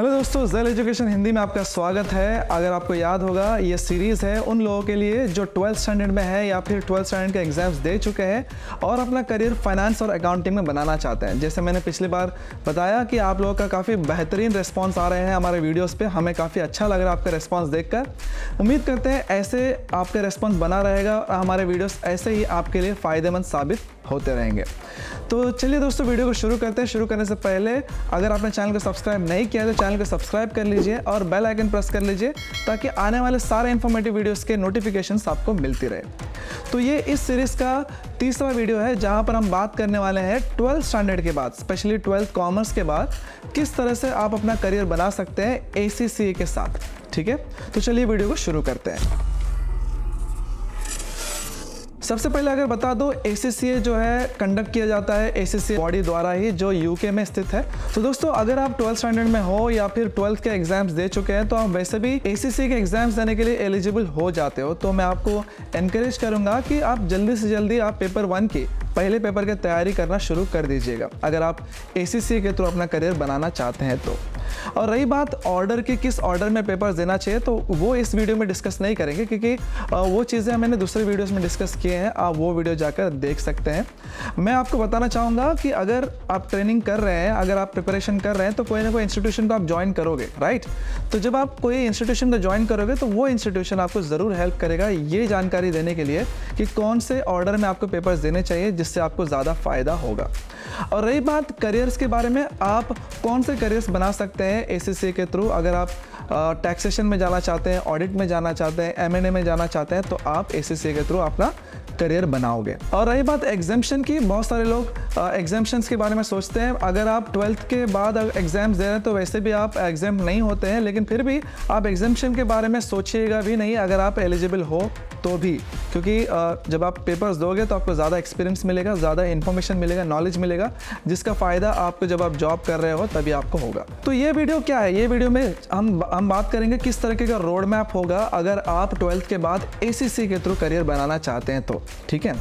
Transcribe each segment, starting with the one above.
Hello दोस्तों, gel education Hindi में आपका स्वागत है। अगर आपको याद होगा, ये सीरीज़ है उन लोगों के लिए जो 12th स्टैंडर्ड में है या फिर 12th स्टैंडर्ड के एग्जाम्स दे चुके हैं और अपना करियर फाइनेंस और अकाउंटिंग में बनाना चाहते हैं। जैसे मैंने पिछली बार बताया कि आप लोगों का काफ़ी बेहतरीन रिस्पॉन्स आ रहे हैं हमारे वीडियोज़ पर। हमें काफ़ी अच्छा लग रहा है आपका रिस्पॉन्स देखकर। उम्मीद करते हैं ऐसे आपका रिस्पॉन्स बना रहेगा और हमारे वीडियोज़ ऐसे ही आपके लिए फ़ायदेमंद साबित होते रहेंगे। तो चलिए दोस्तों, वीडियो को शुरू करते हैं। शुरू करने से पहले अगर आपने चैनल को सब्सक्राइब नहीं किया तो चैनल को सब्सक्राइब कर लीजिए और बेल आइकन प्रेस कर लीजिए ताकि आने वाले सारे इंफॉर्मेटिव वीडियोस के नोटिफिकेशंस आपको मिलती रहे। तो ये इस सीरीज़ का तीसरा वीडियो है जहां पर हम बात करने वाले हैं 12th स्टैंडर्ड के बाद, स्पेशली 12th कॉमर्स के बाद किस तरह से आप अपना करियर बना सकते हैं ACCA के साथ। ठीक है, तो चलिए वीडियो को शुरू करते हैं। सबसे पहले अगर बता दो, ACCA जो है कंडक्ट किया जाता है ACCA बॉडी द्वारा ही, जो UK में स्थित है। तो दोस्तों, अगर आप 12th स्टैंडर्ड में हो या फिर 12th के एग्जाम्स दे चुके हैं तो आप वैसे भी ACCA के एग्जाम्स देने के लिए एलिजिबल हो जाते हो। तो मैं आपको एनकरेज करूंगा कि आप जल्दी से जल्दी आप पेपर 1 की पहले पेपर की तैयारी करना शुरू कर दीजिएगा अगर आप ACCA के थ्रू अपना करियर बनाना चाहते हैं तो। और रही बात ऑर्डर की, किस ऑर्डर में पेपर देना चाहिए, तो वो इस वीडियो में डिस्कस नहीं करेंगे क्योंकि वो चीज़ें मैंने दूसरे वीडियोस में डिस्कस किए हैं। आप वो वीडियो जाकर देख सकते हैं। मैं आपको बताना चाहूँगा कि अगर आप ट्रेनिंग कर रहे हैं, अगर आप प्रिपरेशन कर रहे हैं तो कोई ना कोई इंस्टीट्यूशन तो आप ज्वाइन करोगे, राइट। तो जब आप कोई इंस्टीट्यूशन को ज्वाइन करोगे तो वो इंस्टीट्यूशन आपको ज़रूर हेल्प करेगा ये जानकारी देने के लिए कि कौन से ऑर्डर में आपको पेपर्स देने चाहिए जिससे आपको ज़्यादा फ़ायदा होगा। और रही बात करियर्स के बारे में, आप कौन से करियर्स बना सकते हैं ACCA के थ्रू। अगर आप टैक्सेशन में जाना चाहते हैं, ऑडिट में जाना चाहते हैं, M&A में जाना चाहते हैं तो आप ACCA के थ्रू अपना करियर बनाओगे। और रही बात एग्जाम्शन की, बहुत सारे लोग एग्जाम्शंस के बारे में सोचते हैं। अगर आप 12th के बाद एग्जाम्स दे रहे हैं तो वैसे भी आप एग्जाम नहीं होते हैं, लेकिन फिर भी आप एग्जाम्शन के बारे में सोचिएगा भी नहीं अगर आप एलिजिबल हो तो भी, क्योंकि जब आप पेपर्स दोगे तो आपको ज़्यादा एक्सपीरियंस मिलेगा, ज़्यादा इन्फॉर्मेशन मिलेगा, नॉलेज मिलेगा, जिसका फ़ायदा आपको जब आप जॉब कर रहे हो तभी आपको होगा। तो ये वीडियो क्या है, ये वीडियो में हम बात करेंगे किस तरीके का रोड मैप होगा अगर आप 12th के बाद ACCA के थ्रू करियर बनाना चाहते हैं तो। ठीक है,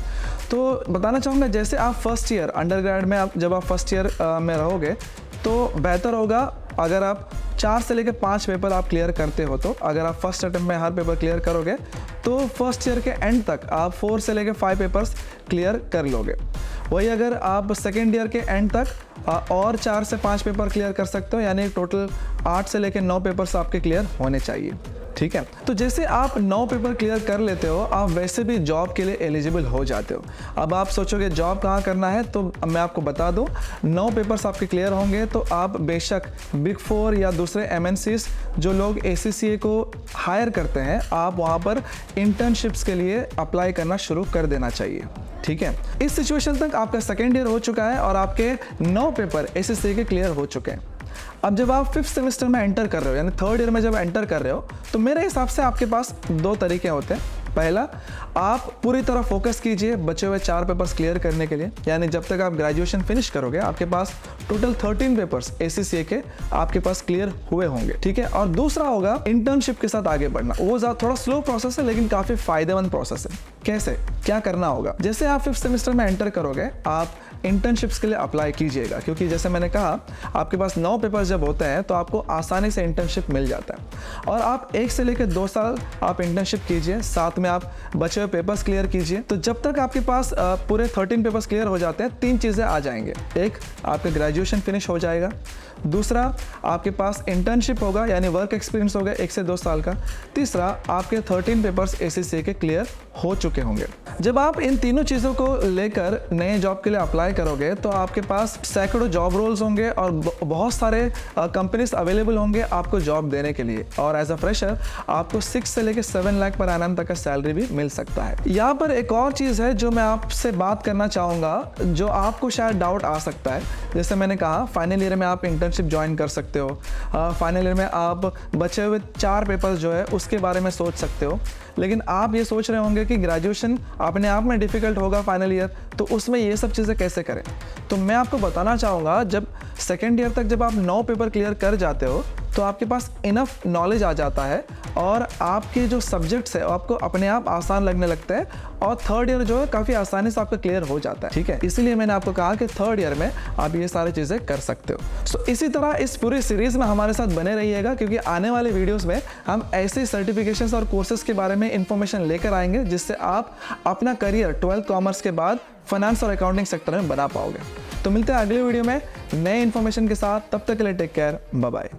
तो बताना चाहूँगा, जैसे आप फर्स्ट ईयर अंडरग्रेड में जब आप फर्स्ट ईयर में रहोगे तो बेहतर होगा अगर आप 4 से लेकर 5 पेपर आप क्लियर करते हो। तो अगर आप फर्स्ट अटेम्प्ट में हर पेपर क्लियर करोगे तो फर्स्ट ईयर के एंड तक आप 4 से लेकर 5 पेपर्स क्लियर कर लोगे। वही अगर आप सेकेंड ईयर के एंड तक और 4 से 5 पेपर क्लियर कर सकते हो, यानी टोटल 8 से लेकर 9 पेपर्स आपके क्लियर होने चाहिए। ठीक है, तो जैसे आप 9 पेपर क्लियर कर लेते हो, आप वैसे भी जॉब के लिए एलिजिबल हो जाते हो। अब आप सोचोगे जॉब कहाँ करना है, तो मैं आपको बता दूं, 9 पेपर्स आपके क्लियर होंगे तो आप बेशक बिग 4 या दूसरे MNCs जो लोग ACCA को हायर करते हैं, आप वहाँ पर इंटर्नशिप्स के लिए अप्लाई करना शुरू कर देना चाहिए। ठीक है, इस सिचुएशन तक आपका सेकेंड ईयर हो चुका है और आपके 9 पेपर ACCA के क्लियर हो चुके हैं। अब जब आप 5th सेमेस्टर में एंटर कर रहे हो, यानी 3rd ईयर में जब एंटर कर रहे हो, तो मेरे हिसाब से आपके पास 2 तरीके होते हैं। पहला, आप पूरी तरह फोकस कीजिए बचे हुए 4 पेपर्स क्लियर करने के लिए, यानी जब तक आप ग्रेजुएशन फिनिश करोगे आपके पास टोटल 13 पेपर्स ACCA के आपके पास क्लियर हुए होंगे। ठीक है, और दूसरा होगा इंटर्नशिप के साथ आगे बढ़ना। वो थोड़ा स्लो प्रोसेस है लेकिन काफ़ी फायदेमंद प्रोसेस है। कैसे, क्या करना होगा, जैसे आप 5th सेमेस्टर में एंटर करोगे आप इंटर्नशिप्स के लिए अप्लाई कीजिएगा, क्योंकि जैसे मैंने कहा आपके पास 9 पेपर्स जब होते हैं तो आपको आसानी से इंटर्नशिप मिल जाता है। और आप 1 से लेकर 2 साल आप इंटर्नशिप कीजिए, साथ में आप बचे हुए पेपर्स क्लियर कीजिए। तो जब तक आपके पास पूरे 13 पेपर्स क्लियर हो जाते हैं, 3 चीज़ें आ जाएंगे। एक, आपका ग्रेजुएशन फिनिश हो जाएगा। दूसरा, आपके पास इंटर्नशिप होगा, यानी वर्क एक्सपीरियंस होगा 1 से 2 साल का। तीसरा, आपके 13 पेपर्स ACCA के क्लियर हो चुके होंगे। जब आप इन तीनों चीज़ों को लेकर नए जॉब के लिए अप्लाई करोगे तो आपके पास सैकड़ों जॉब रोल्स होंगे और बहुत सारे कंपनीज अवेलेबल होंगे आपको जॉब देने के लिए। और एज अ फ्रेशर आपको 6 से लेकर 7 लाख पर एनम तक का सैलरी भी मिल सकता है। यहाँ पर एक और चीज़ है जो मैं आपसे बात करना चाहूँगा, जो आपको शायद डाउट आ सकता है। जैसे मैंने कहा, फाइनल ईयर में आप इंटर्नशिप ज्वाइन कर सकते हो, फाइनल ईयर में आप बचे हुए 4 पेपर्स जो है उसके बारे में सोच सकते हो। लेकिन आप ये सोच रहे होंगे कि ग्रेजुएशन अपने आप में डिफ़िकल्ट होगा फाइनल ईयर, तो उसमें ये सब चीज़ें कैसे करें। तो मैं आपको बताना चाहूँगा, जब सेकेंड ईयर तक जब आप 9 पेपर क्लियर कर जाते हो तो आपके पास इनफ नॉलेज आ जाता है और आपके जो सब्जेक्ट्स है आपको अपने आप आसान लगने लगते हैं और थर्ड ईयर जो है काफ़ी आसानी से आपका क्लियर हो जाता है। ठीक है, इसीलिए मैंने आपको कहा कि थर्ड ईयर में आप ये सारी चीज़ें कर सकते हो। सो इसी तरह इस पूरी सीरीज में हमारे साथ बने रहिएगा, क्योंकि आने वाले वीडियोस में हम ऐसे सर्टिफिकेशंस और कोर्सेज के बारे में इंफॉर्मेशन लेकर आएंगे जिससे आप अपना करियर 12th कॉमर्स के बाद फाइनेंस और अकाउंटिंग सेक्टर में बना पाओगे। तो मिलते हैं अगले वीडियो में नए इन्फॉर्मेशन के साथ, तब तक के लिए टेक केयर, बाय बाय।